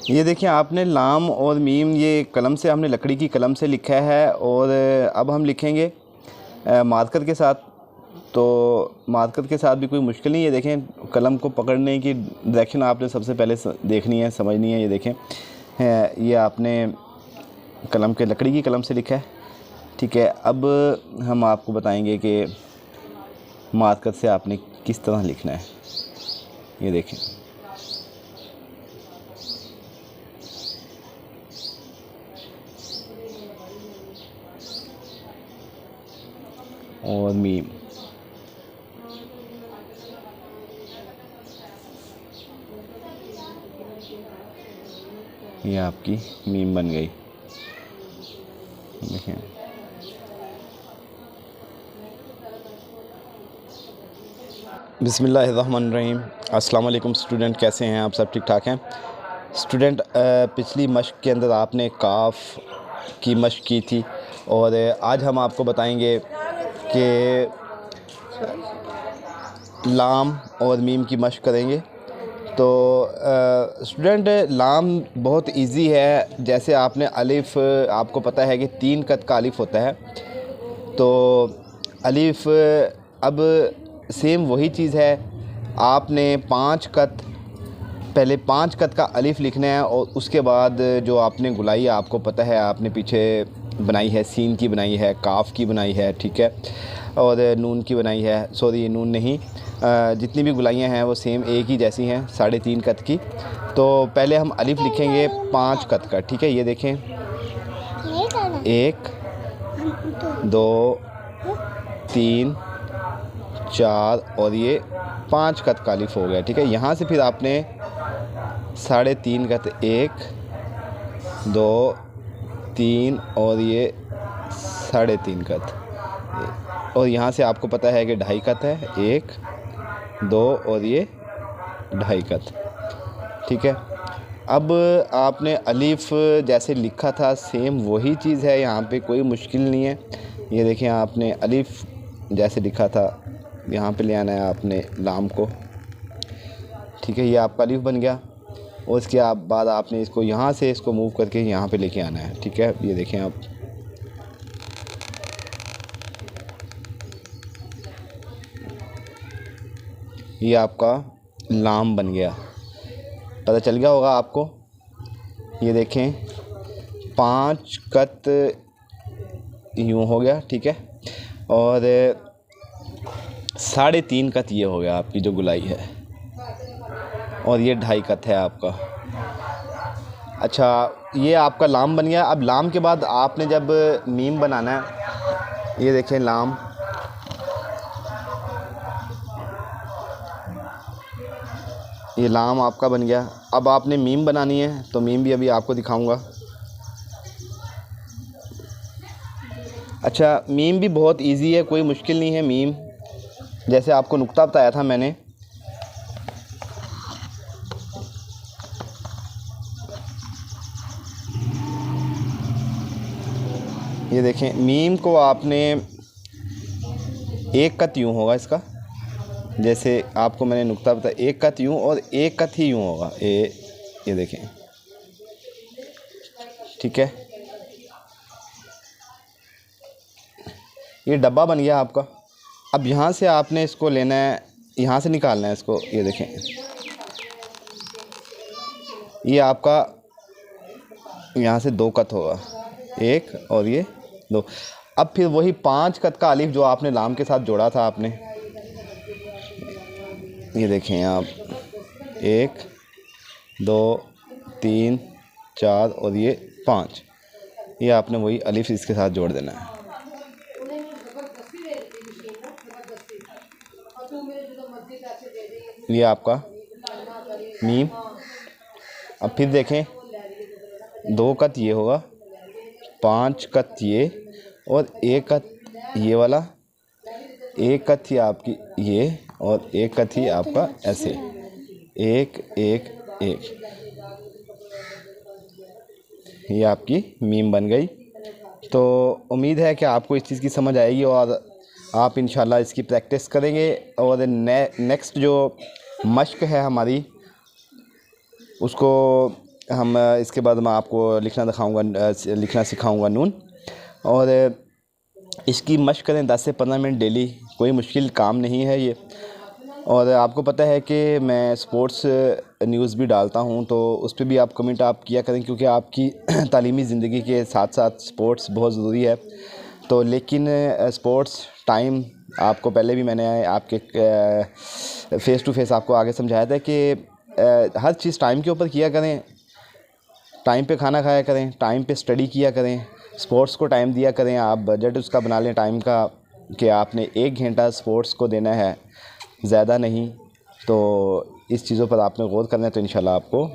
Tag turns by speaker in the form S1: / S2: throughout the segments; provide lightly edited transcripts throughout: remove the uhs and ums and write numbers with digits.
S1: ये देखिए आपने लाम और मीम ये कलम से हमने लकड़ी की कलम से लिखा है और अब हम लिखेंगे मार्कर के साथ। तो मार्कर के साथ भी कोई मुश्किल नहीं है। देखें कलम को पकड़ने की डायरेक्शन आपने सबसे पहले देखनी है, समझनी है। ये देखें ये आपने कलम के लकड़ी की कलम से लिखा है, ठीक है। अब हम आपको बताएंगे कि मार्कर से आपने किस तरह लिखना है। ये देखें और मीम, ये आपकी मीम बन गई। देखें बिस्मिल्लाहिर्रहमानिर्रहीम। अस्सलाम वालेकुम स्टूडेंट, कैसे हैं आप? सब ठीक ठाक हैं स्टूडेंट? पिछली मश्क के अंदर आपने काफ की मश्क की थी और आज हम आपको बताएंगे कि लाम और मीम की मश्क करेंगे। तो स्टूडेंट लाम बहुत इजी है। जैसे आपने अलिफ, आपको पता है कि 3 कत का अलिफ होता है। तो अलिफ अब सेम वही चीज़ है, आपने 5 कत, पहले 5 कत का अलिफ लिखना है और उसके बाद जो आपने गुलाई आपको पता है, आपने पीछे बनाई है, सीन की बनाई है, काफ की बनाई है, ठीक है, और नून की बनाई है। सॉरी नून नहीं, जितनी भी गुलाइयाँ हैं वो सेम एक ही जैसी हैं, 3.5 कत की। तो पहले हम अलिफ लिखेंगे 5 कत का, ठीक है। ये देखें 1 2 3 4 और ये 5 कत का अलिफ हो गया, ठीक है। यहाँ से फिर आपने 3.5 कत, 1 2 3 और ये 3.5 कत, और यहाँ से आपको पता है कि 2.5 कत है, 1 2 और ये 2.5 कत, ठीक है। अब आपने अलिफ जैसे लिखा था सेम वही चीज़ है, यहाँ पे कोई मुश्किल नहीं है। ये देखें आपने अलिफ जैसे लिखा था यहाँ पे ले आना है आपने लाम को, ठीक है। ये आपका अलिफ बन गया और इसके बाद आपने इसको यहाँ से इसको मूव करके यहाँ पे लेके आना है, ठीक है। ये देखें आप, ये आपका लाम बन गया, पता चल गया होगा आपको। ये देखें 5 कत यूँ हो गया, ठीक है, और 3.5 कत ये हो गया आपकी जो गुलाई है, और ये 2.5 कत है आपका। अच्छा, ये आपका लाम बन गया। अब लाम के बाद आपने जब मीम बनाना है, ये देखें लाम, ये लाम आपका बन गया। अब आपने मीम बनानी है, तो मीम भी अभी आपको दिखाऊंगा। अच्छा, मीम भी बहुत इजी है, कोई मुश्किल नहीं है। मीम जैसे आपको नुक्ता बताया था मैंने, ये देखें मीम को आपने 1 कत यूँ होगा इसका, जैसे आपको मैंने नुक्ता बताया, 1 कत यूँ और 1 कत ही यूँ होगा। ये देखें, ठीक है। ये डब्बा बन गया आपका। अब यहाँ से आपने इसको लेना है, यहाँ से निकालना है इसको। ये देखें ये आपका यहाँ से 2 कत होगा, 1 और ये 2। अब फिर वही 5 कत का अलिफ जो आपने लाम के साथ जोड़ा था आपने, ये देखें आप, 1 2 3 4 और ये 5, ये आपने वही अलिफ इसके साथ जोड़ देना है। ये आपका मीम। अब फिर देखें 2 कत ये होगा, 5 कत ये, और 1 कत ये वाला, 1 कत ही आपकी ये, और 1 कत ही आपका ऐसे, 1 1 1। ये आपकी मीम बन गई। तो उम्मीद है कि आपको इस चीज़ की समझ आएगी और आप इंशाल्लाह इसकी प्रैक्टिस करेंगे। और नेक्स्ट जो मश्क है हमारी, उसको हम इसके बाद मैं आपको लिखना सिखाऊंगा नून। और इसकी मशक करें 10 से 15 मिनट डेली, कोई मुश्किल काम नहीं है ये। और आपको पता है कि मैं स्पोर्ट्स न्यूज़ भी डालता हूँ, तो उस पर भी आप कमेंट आप किया करें, क्योंकि आपकी तालीमी ज़िंदगी के साथ साथ स्पोर्ट्स बहुत ज़रूरी है। तो लेकिन स्पोर्ट्स टाइम आपको पहले भी मैंने आपके फ़ेस टू फेस आपको आगे समझाया था कि हर चीज़ टाइम के ऊपर किया करें, टाइम पे खाना खाया करें, टाइम पे स्टडी किया करें, स्पोर्ट्स को टाइम दिया करें। आप बजट उसका बना लें टाइम का कि आपने 1 घंटा स्पोर्ट्स को देना है, ज़्यादा नहीं। तो इस चीज़ों पर आपने गौर करना है, तो इंशाल्लाह आपको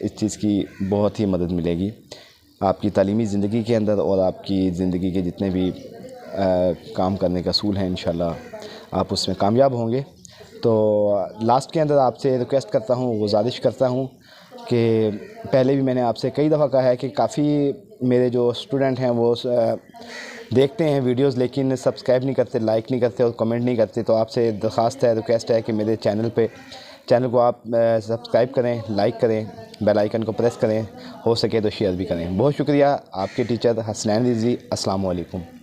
S1: इस चीज़ की बहुत ही मदद मिलेगी आपकी तालीमी ज़िंदगी के अंदर, और आपकी ज़िंदगी के जितने भी काम करने के असूल हैं इंशाल्लाह आप उसमें कामयाब होंगे। तो लास्ट के अंदर आपसे रिक्वेस्ट करता हूँ, गुजारिश करता हूँ कि पहले भी मैंने आपसे कई दफ़ा कहा है कि काफ़ी मेरे जो स्टूडेंट हैं वो देखते हैं वीडियोस, लेकिन सब्सक्राइब नहीं करते, लाइक नहीं करते और कमेंट नहीं करते। तो आपसे दरख्वास्त है, रिक्वेस्ट है कि मेरे चैनल को आप सब्सक्राइब करें, लाइक करें, बेल आइकन को प्रेस करें, हो सके तो शेयर भी करें। बहुत शुक्रिया। आपके टीचर हसनैन रिजवी। अस्सलाम वालेकुम।